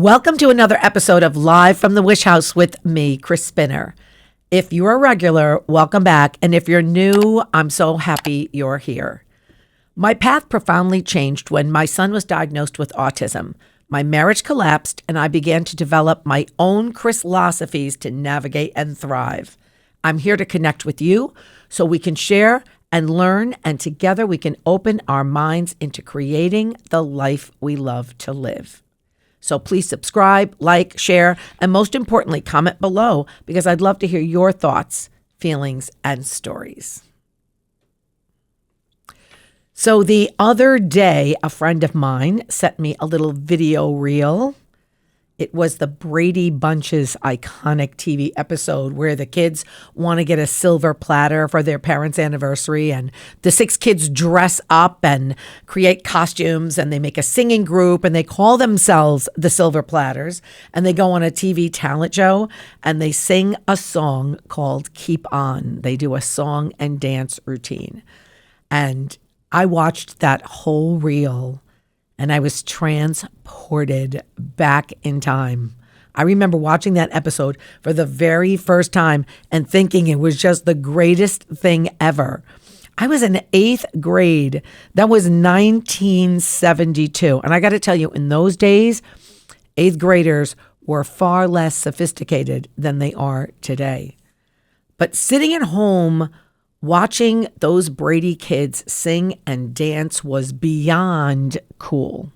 Welcome to another episode of Live from the Wish House with me, Cris Spinner. If you're a regular, welcome back. And if you're new, I'm so happy you're here. My path profoundly changed when my son was diagnosed with autism. My marriage collapsed and I began to develop my own Cris-losophies to navigate and thrive. I'm here to connect with you so we can share and learn, and together we can open our minds into creating the life we love to live. So please subscribe, like, share, and most importantly, comment below because I'd love to hear your thoughts, feelings, and stories. So the other day, a friend of mine sent me a little video reel. It was the Brady Bunch's iconic TV episode where the kids want to get a silver platter for their parents' anniversary, and the 6 kids dress up and create costumes, and they make a singing group, and they call themselves the Silver Platters, and they go on a TV talent show, and they sing a song called Keep On. They do a song and dance routine. And I watched that whole reel and I was transported back in time. I remember watching that episode for the very first time and thinking it was just the greatest thing ever. I was in 8th grade. That was 1972. And I got to tell you, in those days, 8th graders were far less sophisticated than they are today. But sitting at home watching those Brady kids sing and dance was beyond cool.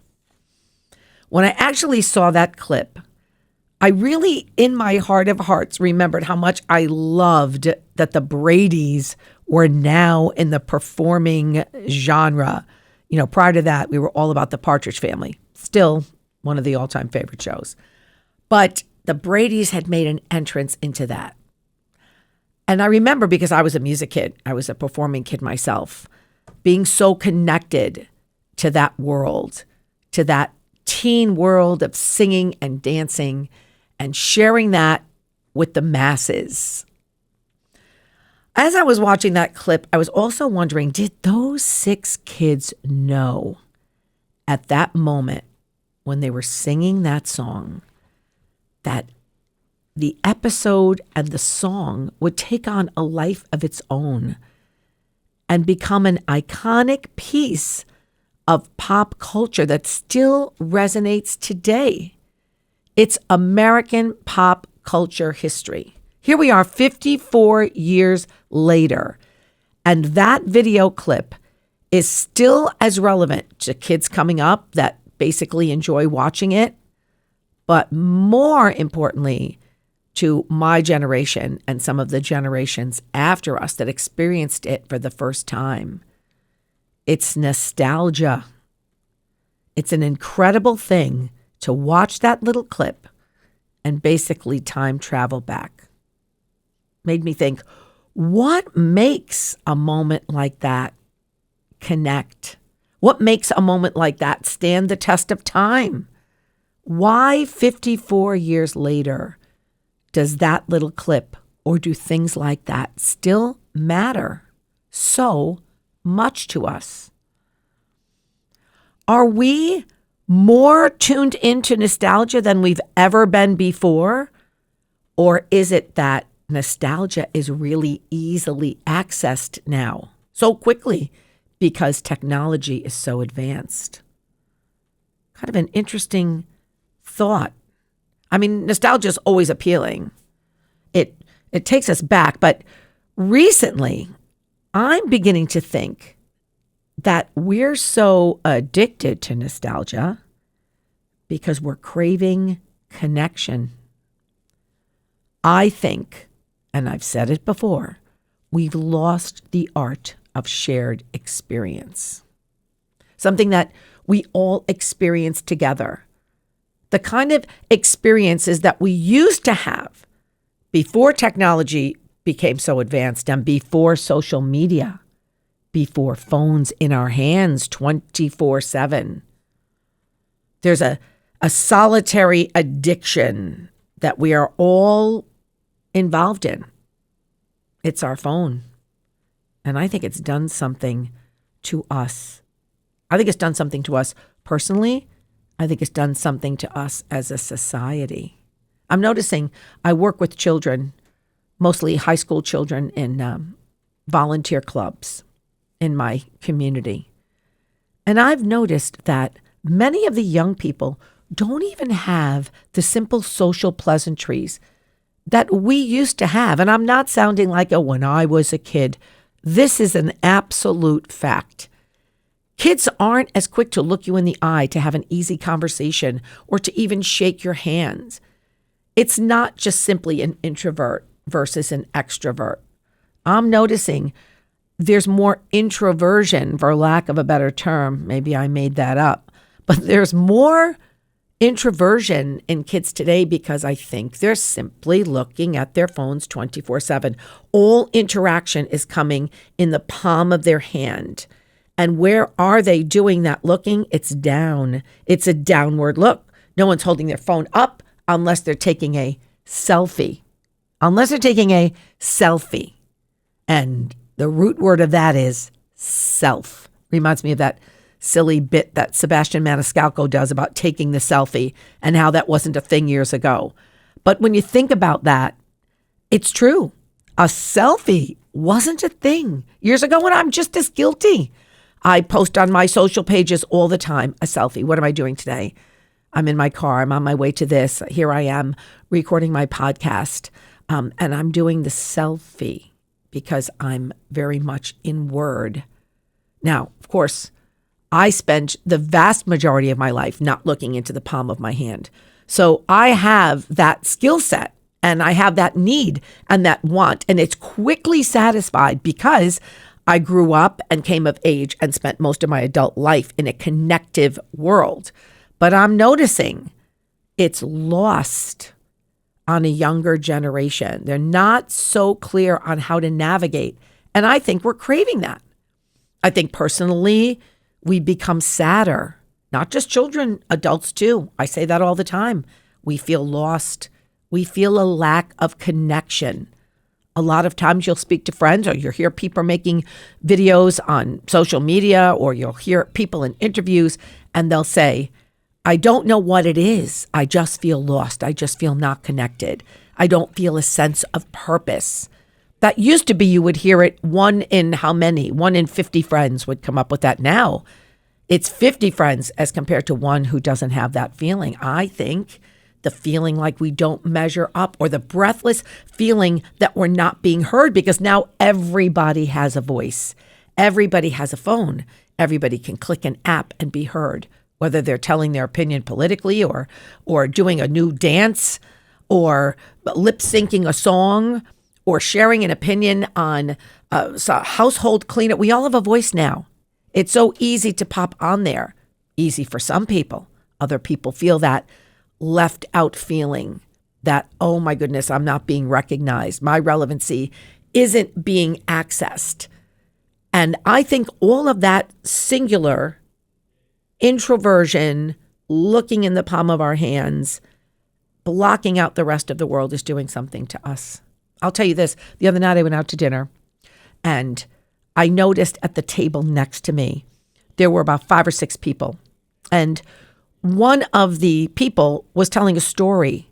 When I actually saw that clip, I really, in my heart of hearts, remembered how much I loved that the Bradys were now in the performing genre. You know, prior to that, we were all about the Partridge Family. Still one of the all-time favorite shows. But the Bradys had made an entrance into that. And I remember, because I was a music kid, I was a performing kid myself, being so connected to that world, to that teen world of singing and dancing and sharing that with the masses. As I was watching that clip, I was also wondering, did those 6 kids know at that moment when they were singing that song that the episode and the song would take on a life of its own and become an iconic piece of pop culture that still resonates today? It's American pop culture history. Here we are 54 years later, and that video clip is still as relevant to kids coming up that basically enjoy watching it, but more importantly, to my generation and some of the generations after us that experienced it for the first time. It's nostalgia. It's an incredible thing to watch that little clip and basically time travel back. Made me think, what makes a moment like that connect? What makes a moment like that stand the test of time? Why 54 years later does that little clip, or do things like that still matter so much to us? Are we more tuned into nostalgia than we've ever been before? Or is it that nostalgia is really easily accessed now so quickly because technology is so advanced? Kind of an interesting thought. I mean, nostalgia is always appealing. It takes us back. But recently, I'm beginning to think that we're so addicted to nostalgia because we're craving connection. I think, and I've said it before, we've lost the art of shared experience. Something that we all experience together. The kind of experiences that we used to have before technology became so advanced and before social media, before phones in our hands 24/7. There's a solitary addiction that we are all involved in. It's our phone. And I think it's done something to us. I think it's done something to us personally. I think it's done something to us as a society. I'm noticing I work with children, mostly high school children in volunteer clubs in my community. And I've noticed that many of the young people don't even have the simple social pleasantries that we used to have. And I'm not sounding like when I was a kid. This is an absolute fact. Kids aren't as quick to look you in the eye to have an easy conversation or to even shake your hands. It's not just simply an introvert versus an extrovert. I'm noticing there's more introversion, for lack of a better term. Maybe I made that up. But there's more introversion in kids today because I think they're simply looking at their phones 24/7. All interaction is coming in the palm of their hand. And where are they doing that looking? It's down. It's a downward look. No one's holding their phone up unless they're taking a selfie. Unless they're taking a selfie. And the root word of that is self. Reminds me of that silly bit that Sebastian Maniscalco does about taking the selfie and how that wasn't a thing years ago. But when you think about that, it's true. A selfie wasn't a thing years ago, and I'm just as guilty. I post on my social pages all the time, a selfie. What am I doing today? I'm in my car. I'm on my way to this. Here I am recording my podcast. And I'm doing the selfie because I'm very much inward. Now, of course, I spent the vast majority of my life not looking into the palm of my hand. So I have that skill set and I have that need and that want, and it's quickly satisfied because I grew up and came of age and spent most of my adult life in a connective world. But I'm noticing it's lost on a younger generation. They're not so clear on how to navigate. And I think we're craving that. I think personally, we become sadder, not just children, adults too. I say that all the time. We feel lost. We feel a lack of connection. A lot of times you'll speak to friends or you'll hear people making videos on social media or you'll hear people in interviews and they'll say, I don't know what it is. I just feel lost. I just feel not connected. I don't feel a sense of purpose. That used to be you would hear it one in how many? 1 in 50 friends would come up with that. Now it's 50 friends as compared to one who doesn't have that feeling. I think the feeling like we don't measure up or the breathless feeling that we're not being heard because now everybody has a voice. Everybody has a phone. Everybody can click an app and be heard, whether they're telling their opinion politically or doing a new dance or lip syncing a song or sharing an opinion on household cleanup. We all have a voice now. It's so easy to pop on there. Easy for some people. Other people feel that left out feeling that, oh my goodness, I'm not being recognized. My relevancy isn't being accessed. And I think all of that singular introversion, looking in the palm of our hands, blocking out the rest of the world is doing something to us. I'll tell you this. The other night I went out to dinner and I noticed at the table next to me, there were about 5 or 6 people. And one of the people was telling a story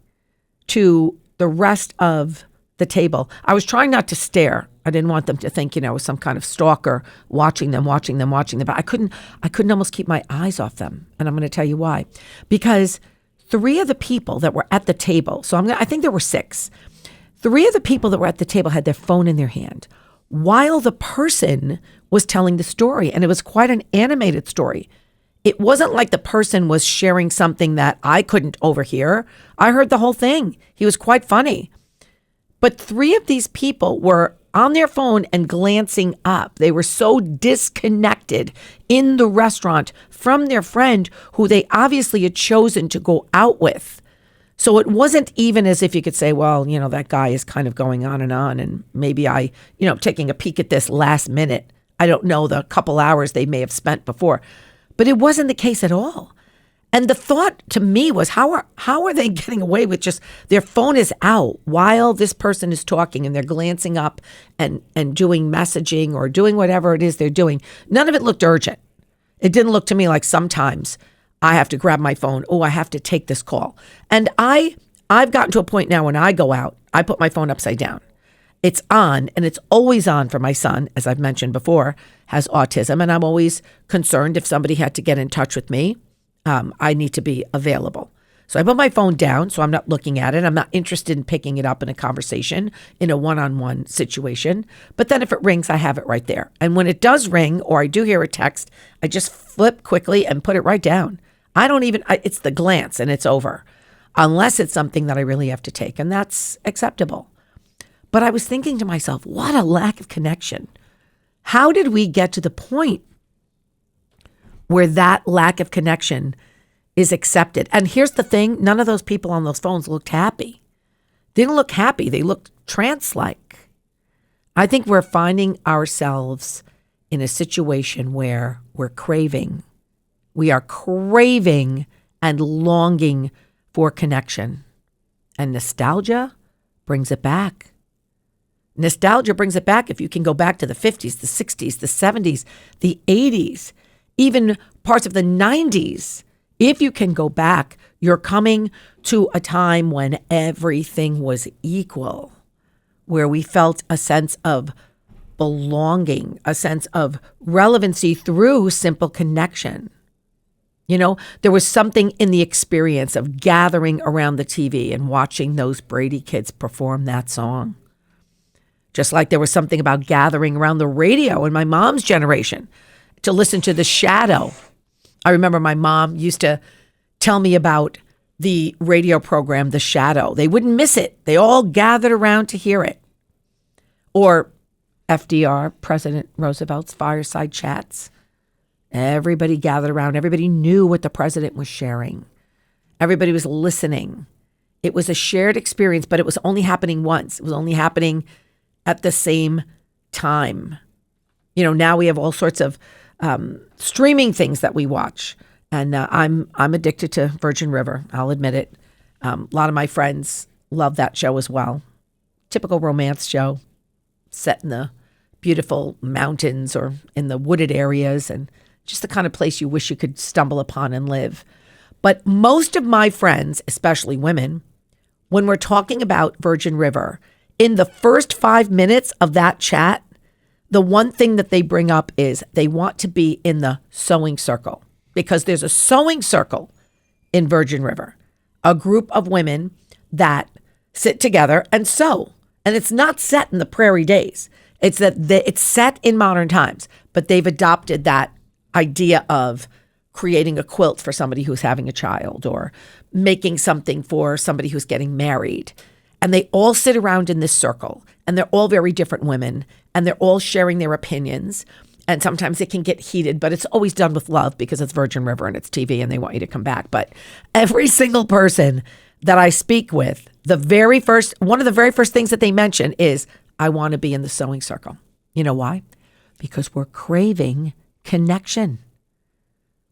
to the rest of the table. I was trying not to stare. I didn't want them to think, I was some kind of stalker watching them. But I couldn't almost keep my eyes off them. And I'm going to tell you why. Because 3 of the people that were at the table, I think there were 6. 3 of the people that were at the table had their phone in their hand while the person was telling the story. And it was quite an animated story. It wasn't like the person was sharing something that I couldn't overhear. I heard the whole thing. He was quite funny. But 3 of these people were on their phone and glancing up. They were so disconnected in the restaurant from their friend who they obviously had chosen to go out with. So it wasn't even as if you could say, well, that guy is kind of going on and maybe I, taking a peek at this last minute. I don't know the couple hours they may have spent before. But it wasn't the case at all. And the thought to me was, how are they getting away with just their phone is out while this person is talking and they're glancing up and doing messaging or doing whatever it is they're doing. None of it looked urgent. It didn't look to me like sometimes I have to grab my phone. Oh, I have to take this call. And I've gotten to a point now when I go out, I put my phone upside down. It's on, and it's always on for my son, as I've mentioned before, has autism. And I'm always concerned if somebody had to get in touch with me, I need to be available. So I put my phone down so I'm not looking at it. I'm not interested in picking it up in a conversation, in a one-on-one situation. But then if it rings, I have it right there. And when it does ring or I do hear a text, I just flip quickly and put it right down. It's the glance and it's over. Unless it's something that I really have to take. And that's acceptable. But I was thinking to myself, what a lack of connection. How did we get to the point where that lack of connection is accepted? And here's the thing, none of those people on those phones looked happy. They didn't look happy. They looked trance-like. I think we're finding ourselves in a situation where we're craving. We are craving and longing for connection. And nostalgia brings it back. Nostalgia brings it back if you can go back to the 50s, the 60s, the 70s, the 80s, even parts of the 90s. If you can go back, you're coming to a time when everything was equal, where we felt a sense of belonging, a sense of relevancy through simple connection. You know, there was something in the experience of gathering around the TV and watching those Brady kids perform that song. Just like there was something about gathering around the radio in my mom's generation to listen to The Shadow. I remember my mom used to tell me about the radio program, The Shadow. They wouldn't miss it. They all gathered around to hear it. Or FDR, President Roosevelt's fireside chats. Everybody gathered around. Everybody knew what the president was sharing. Everybody was listening. It was a shared experience, but it was only happening once. It was only happening at the same time. You know, now we have all sorts of streaming things that we watch. And I'm addicted to Virgin River. I'll admit it. A lot of my friends love that show as well. Typical romance show set in the beautiful mountains or in the wooded areas, and just the kind of place you wish you could stumble upon and live. But most of my friends, especially women, when we're talking about Virgin River, in the first 5 minutes of that chat, the one thing that they bring up is they want to be in the sewing circle, because there's a sewing circle in Virgin River, a group of women that sit together and sew. And it's not set in the prairie days. It's it's set in modern times, but they've adopted that idea of creating a quilt for somebody who's having a child or making something for somebody who's getting married. And they all sit around in this circle, and they're all very different women, and they're all sharing their opinions. And sometimes it can get heated, but it's always done with love because it's Virgin River and it's TV and they want you to come back. But every single person that I speak with, one of the very first things that they mention is, I want to be in the sewing circle. You know why? Because we're craving connection.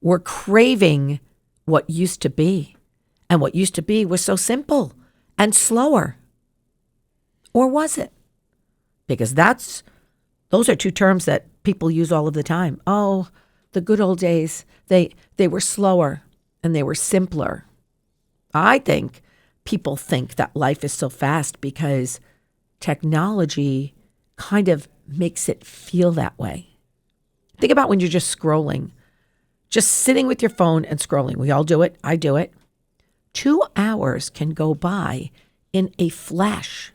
We're craving what used to be. And what used to be was so simple and slower. Or was it? Because those are two terms that people use all of the time. Oh, the good old days, they were slower and they were simpler. I think people think that life is so fast because technology kind of makes it feel that way. Think about when you're just scrolling, just sitting with your phone and scrolling. We all do it. I do it. 2 hours can go by in a flash.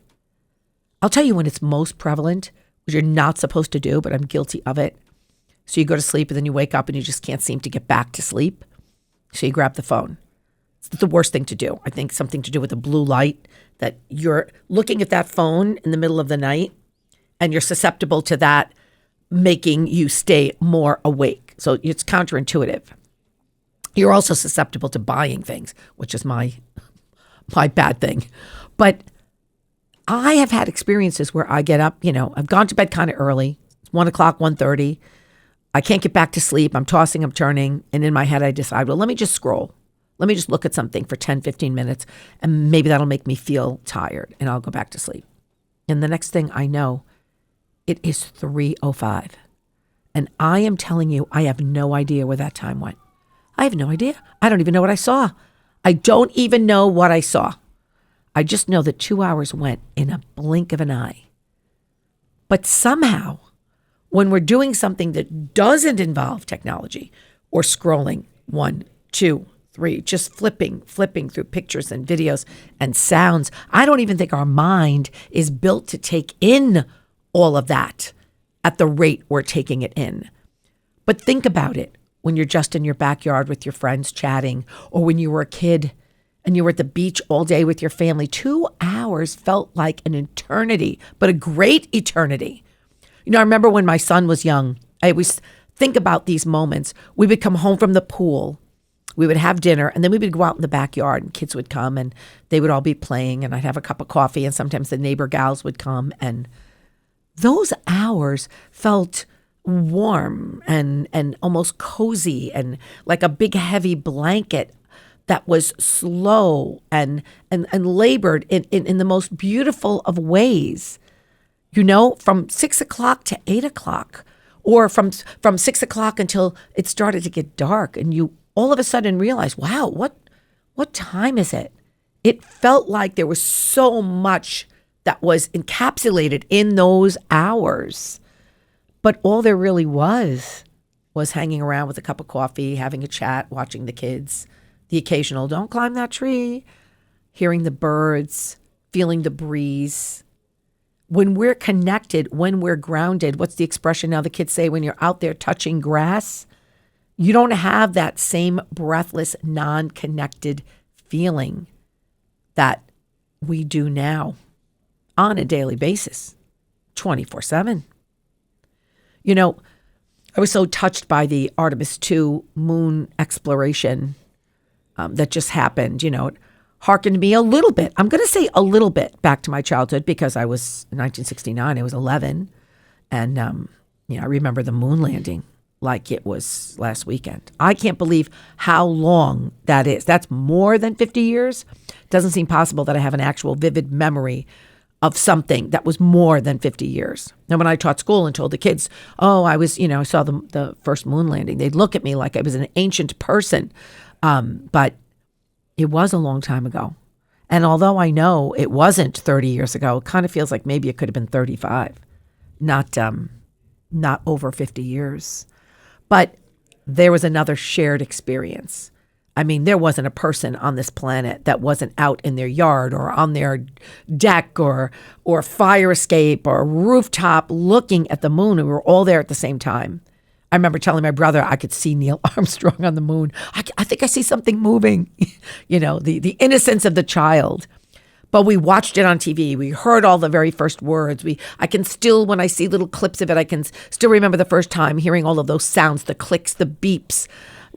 I'll tell you when it's most prevalent, which you're not supposed to do, but I'm guilty of it. So you go to sleep and then you wake up and you just can't seem to get back to sleep. So you grab the phone. It's the worst thing to do. I think something to do with the blue light, that you're looking at that phone in the middle of the night and you're susceptible to that making you stay more awake. So it's counterintuitive. You're also susceptible to buying things, which is my bad thing. But I have had experiences where I get up, I've gone to bed kind of early. It's 1 o'clock, 1:30. I can't get back to sleep. I'm tossing, I'm turning. And in my head, I decide, well, let me just scroll. Let me just look at something for 10, 15 minutes. And maybe that'll make me feel tired and I'll go back to sleep. And the next thing I know, it is 3:05. And I am telling you, I have no idea where that time went. I have no idea. I don't even know what I saw. I don't even know what I saw. I just know that 2 hours went in a blink of an eye. But somehow, when we're doing something that doesn't involve technology or scrolling 1, 2, 3, just flipping through pictures and videos and sounds, I don't even think our mind is built to take in all of that at the rate we're taking it in. But think about it when you're just in your backyard with your friends chatting, or when you were a kid and you were at the beach all day with your family. 2 hours felt like an eternity, but a great eternity. You know, I remember when my son was young, I always think about these moments. We would come home from the pool, we would have dinner, and then we would go out in the backyard, and kids would come and they would all be playing, and I'd have a cup of coffee, and sometimes the neighbor gals would come, and those hours felt warm and almost cozy and like a big heavy blanket that was slow and labored in the most beautiful of ways. You know, from 6 o'clock to 8 o'clock, or from 6 o'clock until it started to get dark, and you all of a sudden realize, wow, what time is it? It felt like there was so much that was encapsulated in those hours. But all there really was hanging around with a cup of coffee, having a chat, watching the kids, the occasional, don't climb that tree, hearing the birds, feeling the breeze. When we're connected, when we're grounded, what's the expression now the kids say when you're out there touching grass? You don't have that same breathless, non-connected feeling that we do now on a daily basis, 24/7. You know, I was so touched by the Artemis II moon exploration that just happened. You know, it harkened me a little bit. I'm going to say a little bit back to my childhood, because I was in 1969, I was 11. And, I remember the moon landing like it was last weekend. I can't believe how long that is. That's more than 50 years. Doesn't seem possible that I have an actual vivid memory of something that was more than 50 years. Now, when I taught school and told the kids, I saw the first moon landing, they'd look at me like I was an ancient person. But it was a long time ago. And although I know it wasn't 30 years ago, it kind of feels like maybe it could have been 35, not over 50 years. But there was another shared experience. I mean, there wasn't a person on this planet that wasn't out in their yard or on their deck or fire escape or rooftop looking at the moon. We were all there at the same time. I remember telling my brother I could see Neil Armstrong on the moon. I think I see something moving, the innocence of the child. But we watched it on TV. We heard all the very first words. I can still, when I see little clips of it, I can still remember the first time hearing all of those sounds, the clicks, the beeps,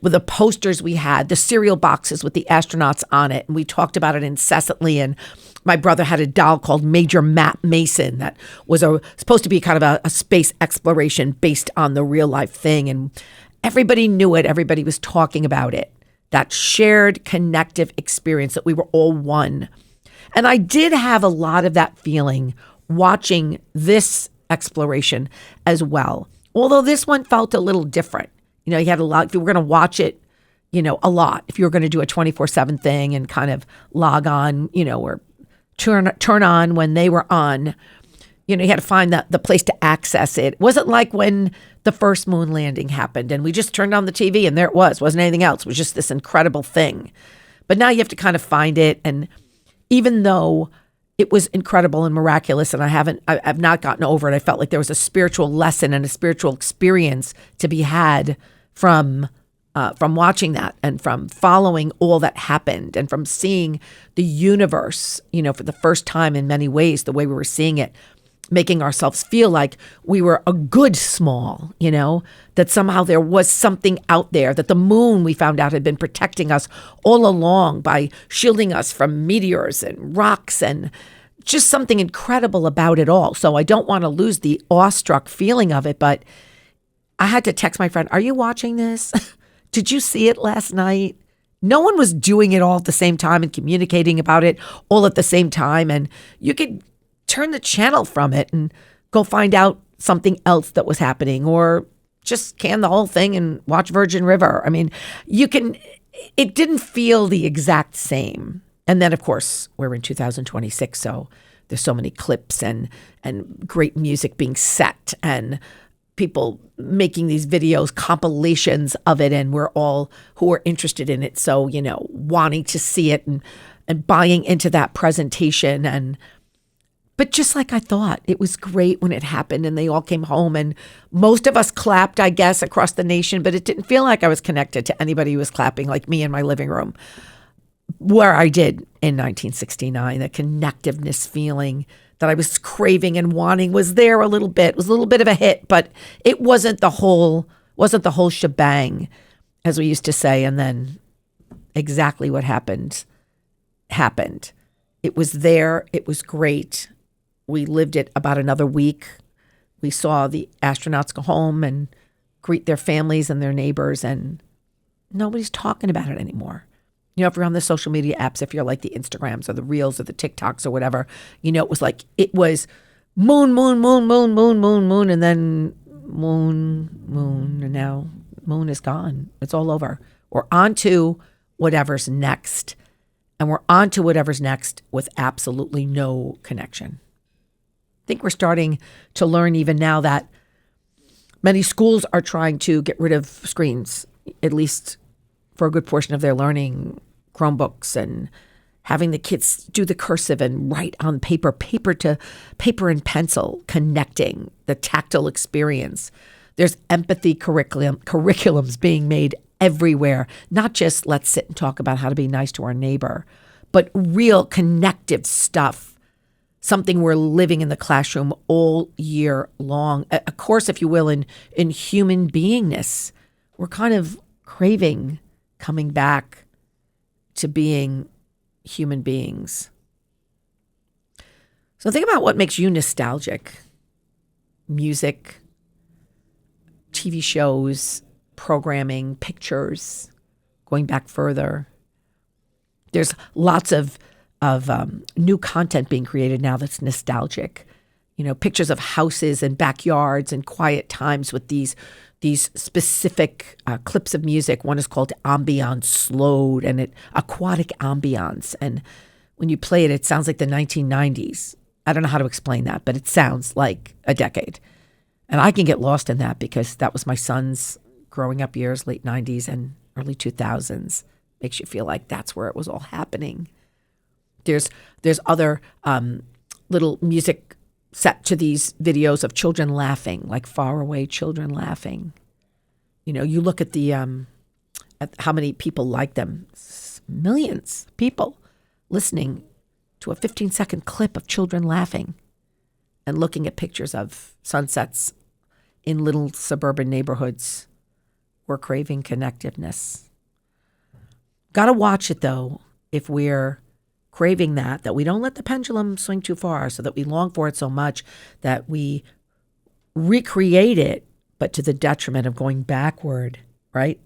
with the posters we had, the cereal boxes with the astronauts on it. And we talked about it incessantly. And my brother had a doll called Major Matt Mason that was supposed to be kind of a space exploration based on the real life thing. And everybody knew it. Everybody was talking about it. That shared connective experience that we were all one. And I did have a lot of that feeling watching this exploration as well. Although this one felt a little different. You had a lot, if you were going to watch it, a lot, if you were going to do a 24/7 thing and kind of log on, or turn on when they were on, you had to find the place to access it. It wasn't like when the first moon landing happened and we just turned on the TV and there it wasn't anything else. It was just this incredible thing. But now you have to kind of find it. And even though it was incredible and miraculous, and I've not gotten over it, I felt like there was a spiritual lesson and a spiritual experience to be had from watching that and from following all that happened and from seeing the universe, for the first time in many ways, the way we were seeing it, making ourselves feel like we were a good small, that somehow there was something out there, that the moon, we found out, had been protecting us all along by shielding us from meteors and rocks, and just something incredible about it all. So I don't want to lose the awestruck feeling of it, but I had to text my friend, are you watching this? Did you see it last night? No one was doing it all at the same time and communicating about it all at the same time. And you could turn the channel from it and go find out something else that was happening, or just can the whole thing and watch Virgin River. I mean, it didn't feel the exact same. And then, of course, we're in 2026, so there's so many clips and great music being set and people making these videos, compilations of it, and we're all who are interested in it. So, wanting to see it and buying into that presentation. But just like I thought, it was great when it happened and they all came home and most of us clapped, I guess, across the nation, but it didn't feel like I was connected to anybody who was clapping like me in my living room, where I did in 1969. The connectiveness feeling that I was craving and wanting was there a little bit. It was a little bit of a hit, but it wasn't the whole shebang, as we used to say. And then exactly what happened. It was there. It was great. We lived it about another week. We saw the astronauts go home and greet their families and their neighbors, and nobody's talking about it anymore. If you're on the social media apps, if you're like the Instagrams or the Reels or the TikToks or whatever, it was moon, moon, moon, moon, moon, moon, moon, and then moon, and now moon is gone. It's all over. We're on to whatever's next. And we're on to whatever's next with absolutely no connection. I think we're starting to learn even now that many schools are trying to get rid of screens, at least for a good portion of their learning, Chromebooks, and having the kids do the cursive and write on paper to paper and pencil, connecting, the tactile experience. There's empathy curriculums being made everywhere, not just let's sit and talk about how to be nice to our neighbor, but real connective stuff, something we're living in the classroom all year long. A course, if you will, in human beingness. We're kind of craving coming back to being human beings. So think about what makes you nostalgic. Music, TV shows, programming, pictures, going back further. There's lots of new content being created now that's nostalgic. Pictures of houses and backyards and quiet times with these specific clips of music. One is called ambiance slowed, and aquatic ambiance. And when you play it, it sounds like the 1990s. I don't know how to explain that, but it sounds like a decade. And I can get lost in that because that was my son's growing up years, late 90s and early 2000s. Makes you feel like that's where it was all happening. There's other little music set to these videos of children laughing, like faraway children laughing. You look at at how many people like them. Millions of people listening to a 15-second clip of children laughing and looking at pictures of sunsets in little suburban neighborhoods. We're craving connectiveness. Got to watch it, though, if we're craving that we don't let the pendulum swing too far, so that we long for it so much that we recreate it, but to the detriment of going backward, right?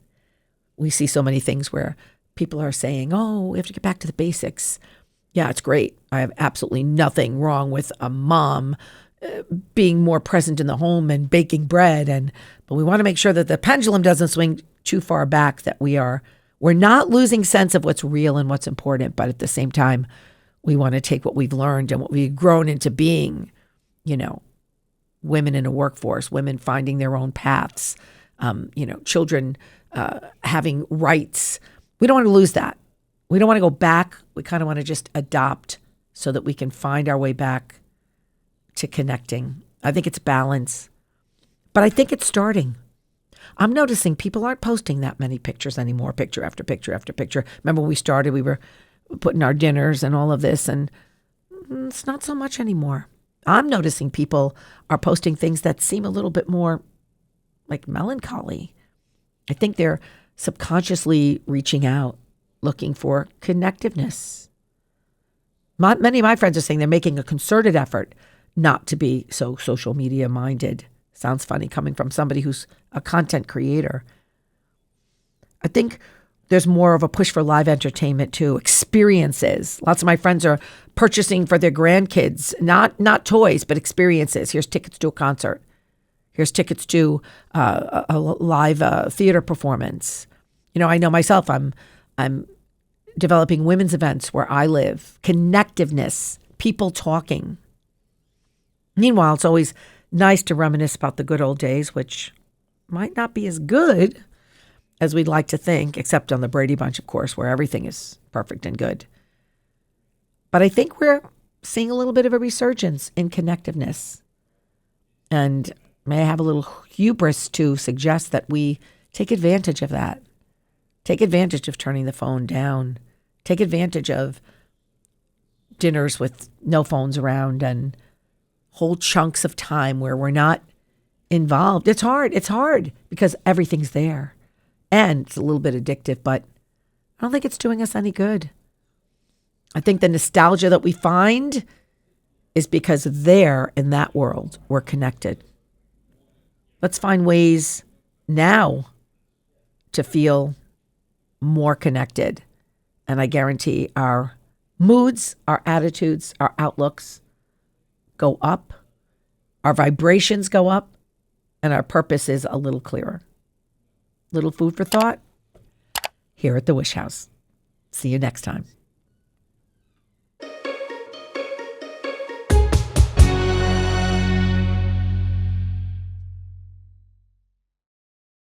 We see so many things where people are saying, oh, we have to get back to the basics. Yeah, it's great. I have absolutely nothing wrong with a mom being more present in the home and baking bread, but we want to make sure that the pendulum doesn't swing too far back, that we're not losing sense of what's real and what's important, but at the same time, we want to take what we've learned and what we've grown into being, women in a workforce, women finding their own paths, children having rights. We don't want to lose that. We don't want to go back. We kind of want to just adopt so that we can find our way back to connecting. I think it's balance, but I think it's starting. I'm noticing people aren't posting that many pictures anymore, picture after picture after picture. Remember when we started, we were putting our dinners and all of this, and it's not so much anymore. I'm noticing people are posting things that seem a little bit more like melancholy. I think they're subconsciously reaching out, looking for connectiveness. Many of my friends are saying they're making a concerted effort not to be so social media minded. Sounds funny coming from somebody who's a content creator. I think there's more of a push for live entertainment too, experiences. Lots of my friends are purchasing for their grandkids, not toys, but experiences. Here's tickets to a concert. Here's tickets to a live theater performance. I know myself, I'm developing women's events where I live, connectiveness, people talking. Meanwhile, it's always nice to reminisce about the good old days, which might not be as good as we'd like to think, except on the Brady Bunch, of course, where everything is perfect and good. But I think we're seeing a little bit of a resurgence in connectiveness. And may I have a little hubris to suggest that we take advantage of that. Take advantage of turning the phone down. Take advantage of dinners with no phones around and whole chunks of time where we're not involved. It's hard because everything's there. And it's a little bit addictive, but I don't think it's doing us any good. I think the nostalgia that we find is because there in that world, we're connected. Let's find ways now to feel more connected. And I guarantee our moods, our attitudes, our outlooks go up, our vibrations go up, and our purpose is a little clearer. Little food for thought here at the Wish House. See you next time.